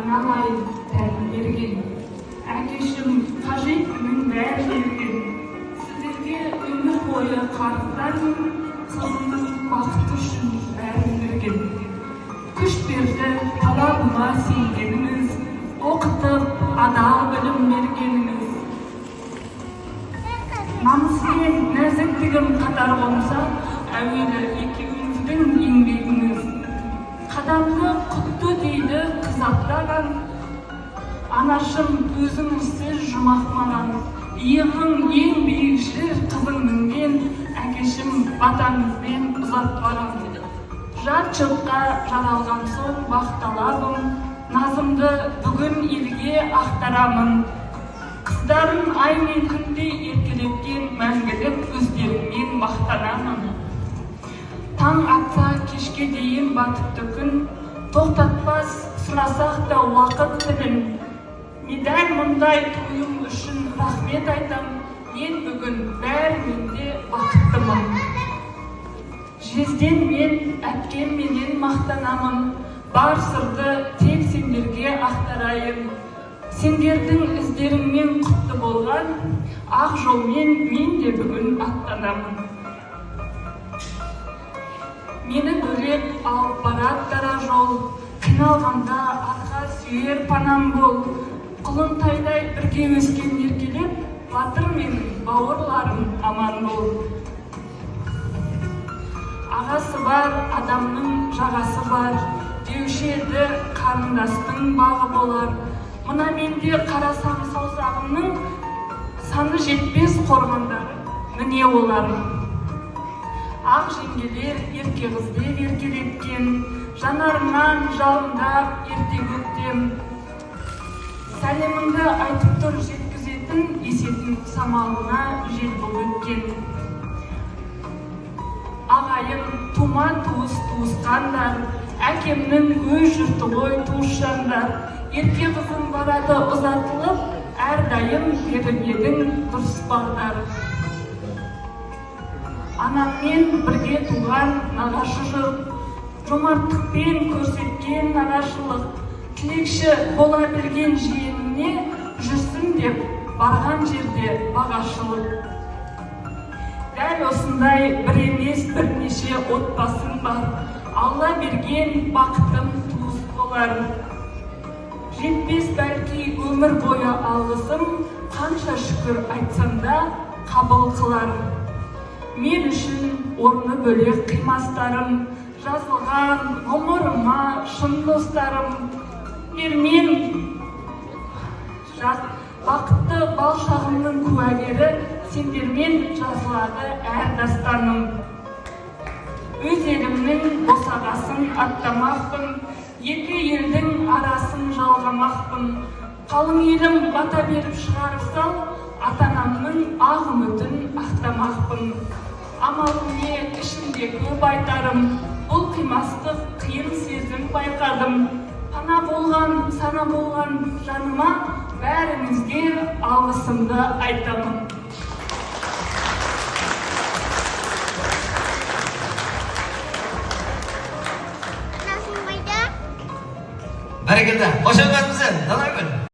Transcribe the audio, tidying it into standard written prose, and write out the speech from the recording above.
айналайын тәлім берген. Әкешім қажеттінің бәрін берген. Сіздерге өмір бойы қарыздармын, қызымның бақыты үшін бәрін берген. Күш берді талабыма сенгеніңіз, оқытып адал білім бергеніңіз. Намыспен нәзіктігім қатар болса, әуелі екеуіңіздің еңбегіңіз. Қадамды құтты дейді қыз аттаған, анашым өзіңізсіз жұмақ маған. Иығың ең биік жер қызың мінген, әкешім батаңызбен ұзат барам. Жат жылтқа жаралған соң бақталабым, назымды бүгін елге ақтарамын. Қыздарым ай мен күндей еркелеткен мәңгілік өздеріңмен мақтанамын. Таң атса кешке дейін батыпты күн, тоқтатпас сұрасақ та уақыт тілін. Медаль мұндай тойым үшін рахмет айтам, мен бүгін бәрінен де бақыттымын. Жезден мен әпкемменен мақтанамын, бар сырды тек сендерге ақтарайын. Сендердің іздеріңмен құтты болған, ақ жолмен мен де бүгін аттанамын. Мені бөлек алып барат дара жол, қиналғанда арқа сүйер панам бол. Құлынтайдай бірге өскен еркелеп, батыр менің бауырларым аман бол. Ағасы бар, адамның жағасы бар, деуші еді қарындастың бағы болар. Мұна менде қарасам саусағымның саны жетпес қорғандары, міне олар. Ақ жеңгелер ерке қызбен еркелеткен, жанарынан жалындап ерте көктем. Сәлеміңді айтып тұр жеткізетін, есетін самалына жел бұл өткен. Ағайын туман туысқандар, әкемнің өз жұрты ғой туысжандар. Ерке қызым барады ұзатылып, әрдайым беріп едің дұрыс бағдар. Анаммен бірге туған нағашы жұрт, жомарттықпен көрсеткен нағашылық, тілекші бола білген жиеніне жүрсін деп барған жерде бағашылық. Дәл осындай бір емес бірнеше отбасым бар, Алла берген бақытым туыс болар. Жетпес бәлки өмір бойы алғысым, қанша шүкір айтсам да қабыл қылар. Мен үшін орны бөлек қимастарым, жазылған ғұмырыма шын достарым. Ермен бақытты бал шағымның куәгері, сендермен жазылады әр дастаным. Өз елімнің босағасын аттамақпын, екі елдің арасын жалғамақпын. Қалың елім бата беріп шығарып сал, ата-анамның ақ үмітін ақтамақпын. Амалым не ішімде көп айтарым, бұл қимастық қиын сезім байқадым. Пана болған, сана болған жаныма, бәріңізге алғысымды айтамын. Бәрекелді, қош келдіңіз, Данагүл.